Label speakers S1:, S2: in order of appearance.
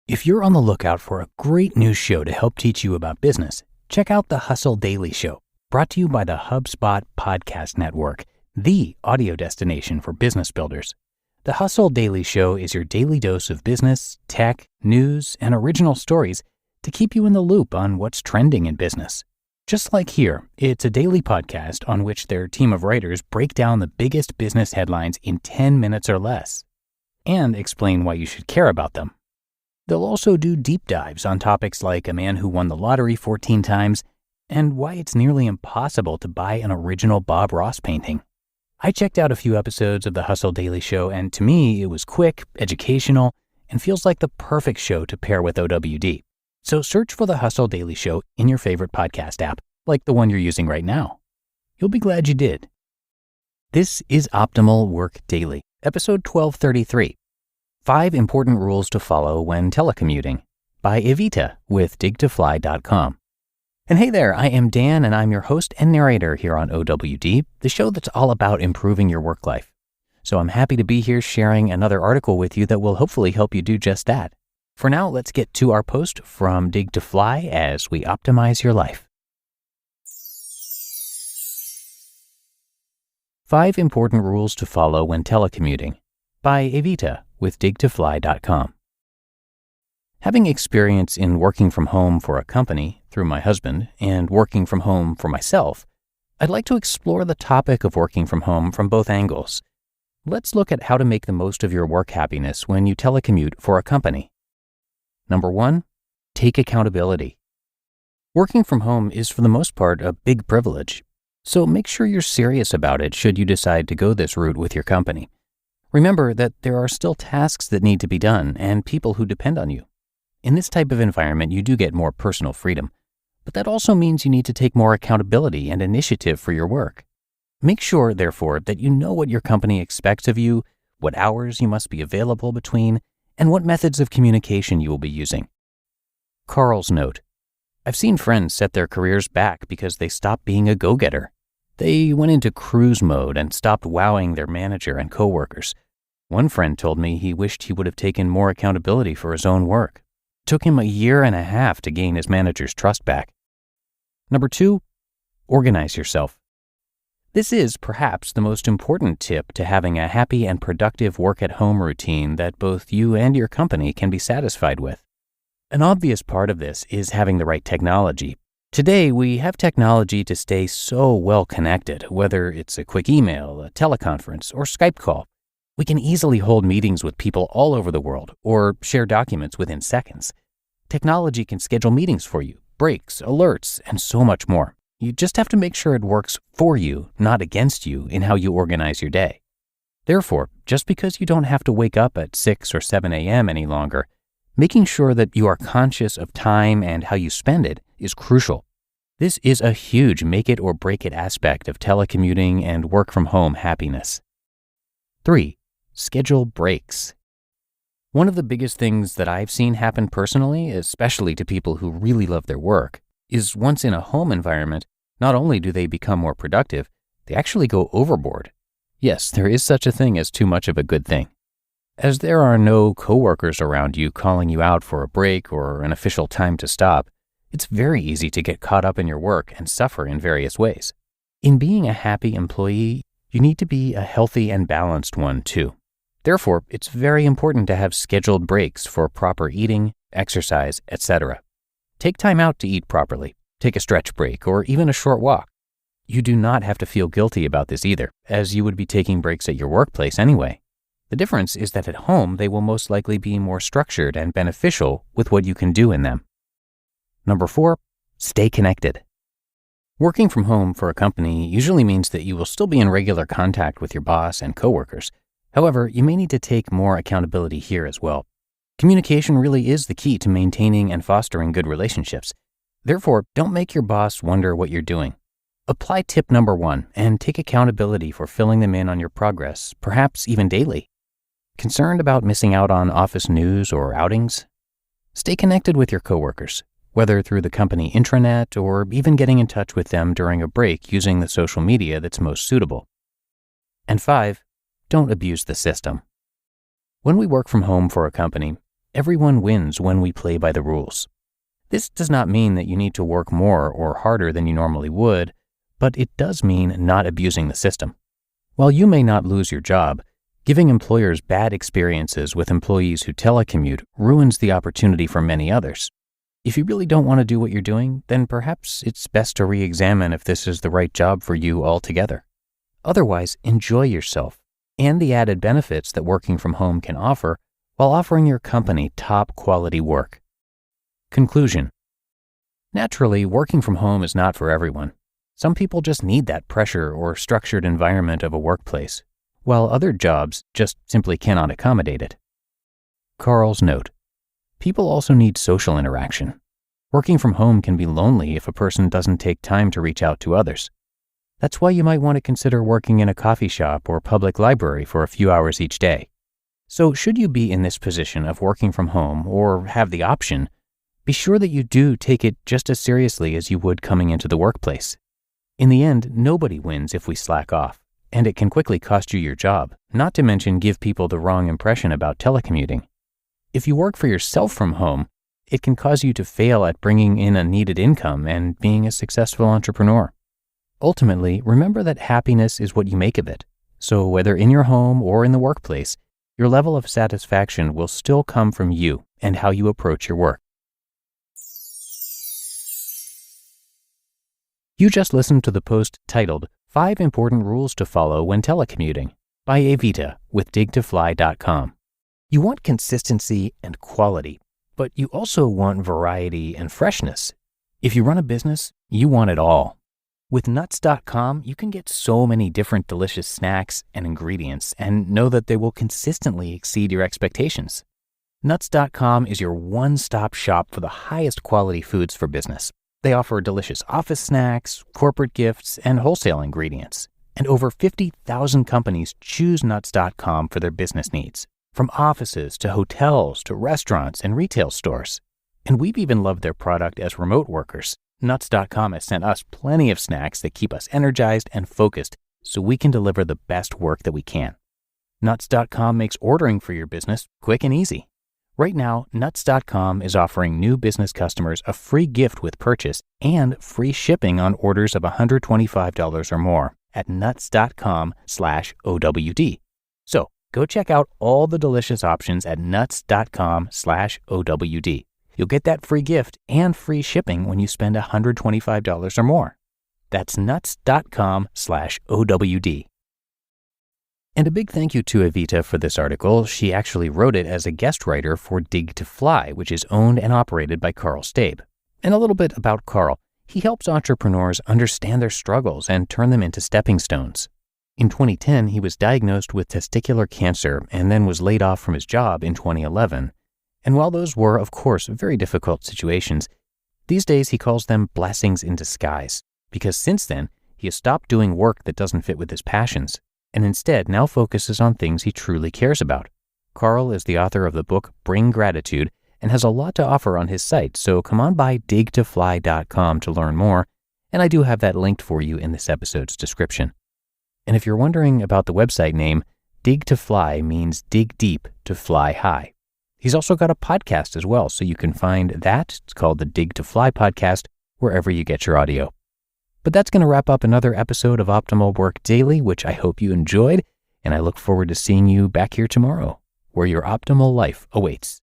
S1: If you're on the lookout for a great new show to help teach you about business, check out the Hustle Daily Show, brought to you by the HubSpot Podcast Network, the audio destination for business builders. The Hustle Daily Show is your daily dose of business, tech, news, and original stories to keep you in the loop on what's trending in business. Just like here, it's a daily podcast on which their team of writers break down the biggest business headlines in 10 minutes or less and explain why you should care about them. They'll also do deep dives on topics like a man who won the lottery 14 times and why it's nearly impossible to buy an original Bob Ross painting. I checked out a few episodes of the Hustle Daily Show, and to me, it was quick, educational, and feels like the perfect show to pair with OWD. So search for the Hustle Daily Show in your favorite podcast app, like the one you're using right now. You'll be glad you did. This is Optimal Work Daily, episode 1233. 5 Important Rules to Follow When Telecommuting by Evita with digtofly.com. And hey there, I am Dan, and I'm your host and narrator here on OWD, the show that's all about improving your work life. So I'm happy to be here sharing another article with you that will hopefully help you do just that. For now, let's get to our post from Dig to Fly as we optimize your life. 5 Important Rules to Follow When Telecommuting by Evita with digtofly.com. Having experience in working from home for a company through my husband and working from home for myself, I'd like to explore the topic of working from home from both angles. Let's look at how to make the most of your work happiness when you telecommute for a company. Number 1, take accountability. Working from home is for the most part a big privilege, so make sure you're serious about it should you decide to go this route with your company. Remember that there are still tasks that need to be done and people who depend on you. In this type of environment, you do get more personal freedom, but that also means you need to take more accountability and initiative for your work. Make sure, therefore, that you know what your company expects of you, what hours you must be available between, and what methods of communication you will be using. Carl's note: I've seen friends set their careers back because they stopped being a go-getter. They went into cruise mode and stopped wowing their manager and coworkers. One friend told me he wished he would have taken more accountability for his own work. It took him 1.5 years to gain his manager's trust back. Number 2, organize yourself. This is perhaps the most important tip to having a happy and productive work-at-home routine that both you and your company can be satisfied with. An obvious part of this is having the right technology. Today, we have technology to stay so well connected, whether it's a quick email, a teleconference, or Skype call. We can easily hold meetings with people all over the world or share documents within seconds. Technology can schedule meetings for you, breaks, alerts, and so much more. You just have to make sure it works for you, not against you, in how you organize your day. Therefore, just because you don't have to wake up at 6 or 7 a.m. any longer, making sure that you are conscious of time and how you spend it is crucial. This is a huge make-it-or-break-it aspect of telecommuting and work-from-home happiness. 3. Schedule breaks. One of the biggest things that I've seen happen personally, especially to people who really love their work, is once in a home environment, not only do they become more productive, they actually go overboard. Yes, there is such a thing as too much of a good thing. As there are no coworkers around you calling you out for a break or an official time to stop, it's very easy to get caught up in your work and suffer in various ways. In being a happy employee, you need to be a healthy and balanced one too. Therefore, it's very important to have scheduled breaks for proper eating, exercise, etc. Take time out to eat properly, take a stretch break, or even a short walk. You do not have to feel guilty about this either, as you would be taking breaks at your workplace anyway. The difference is that at home, they will most likely be more structured and beneficial with what you can do in them. Number 4, stay connected. Working from home for a company usually means that you will still be in regular contact with your boss and coworkers. However, you may need to take more accountability here as well. Communication really is the key to maintaining and fostering good relationships. Therefore, don't make your boss wonder what you're doing. Apply tip number 1 and take accountability for filling them in on your progress, perhaps even daily. Concerned about missing out on office news or outings? Stay connected with your coworkers, whether through the company intranet or even getting in touch with them during a break using the social media that's most suitable. And 5, don't abuse the system. When we work from home for a company, Everyone wins when we play by the rules. This does not mean that you need to work more or harder than you normally would, but it does mean not abusing the system. While you may not lose your job, giving employers bad experiences with employees who telecommute ruins the opportunity for many others. If you really don't want to do what you're doing, then perhaps it's best to re-examine if this is the right job for you altogether. Otherwise, enjoy yourself and the added benefits that working from home can offer while offering your company top quality work. Conclusion. Naturally, working from home is not for everyone. Some people just need that pressure or structured environment of a workplace, while other jobs just simply cannot accommodate it. Carl's note. People also need social interaction. Working from home can be lonely if a person doesn't take time to reach out to others. That's why you might want to consider working in a coffee shop or public library for a few hours each day. So should you be in this position of working from home or have the option, be sure that you do take it just as seriously as you would coming into the workplace. In the end, nobody wins if we slack off, and it can quickly cost you your job, not to mention give people the wrong impression about telecommuting. If you work for yourself from home, it can cause you to fail at bringing in a needed income and being a successful entrepreneur. Ultimately, remember that happiness is what you make of it. So whether in your home or in the workplace, your level of satisfaction will still come from you and how you approach your work. You just listened to the post titled 5 Important Rules to Follow When Telecommuting by Evita with digtofly.com. You want consistency and quality, but you also want variety and freshness. If you run a business, you want it all. With nuts.com, you can get so many different delicious snacks and ingredients and know that they will consistently exceed your expectations. Nuts.com is your one-stop shop for the highest quality foods for business. They offer delicious office snacks, corporate gifts, and wholesale ingredients. And over 50,000 companies choose nuts.com for their business needs, from offices to hotels to restaurants and retail stores. And we've even loved their product as remote workers. Nuts.com has sent us plenty of snacks that keep us energized and focused so we can deliver the best work that we can. Nuts.com makes ordering for your business quick and easy. Right now, Nuts.com is offering new business customers a free gift with purchase and free shipping on orders of $125 or more at nuts.com/OWD. So go check out all the delicious options at nuts.com/OWD. You'll get that free gift and free shipping when you spend $125 or more. That's nuts.com/OWD. And a big thank you to Evita for this article. She actually wrote it as a guest writer for Dig to Fly, which is owned and operated by Carl Stabe. And a little bit about Carl. He helps entrepreneurs understand their struggles and turn them into stepping stones. In 2010, he was diagnosed with testicular cancer and then was laid off from his job in 2011. And while those were, of course, very difficult situations, these days he calls them blessings in disguise, because since then, he has stopped doing work that doesn't fit with his passions, and instead now focuses on things he truly cares about. Carl is the author of the book Bring Gratitude and has a lot to offer on his site, so come on by digtofly.com to learn more, and I do have that linked for you in this episode's description. And if you're wondering about the website name, Dig to Fly means dig deep to fly high. He's also got a podcast as well, so you can find that. It's called the Dig to Fly podcast, wherever you get your audio. But that's going to wrap up another episode of Optimal Work Daily, which I hope you enjoyed, and I look forward to seeing you back here tomorrow, where your optimal life awaits.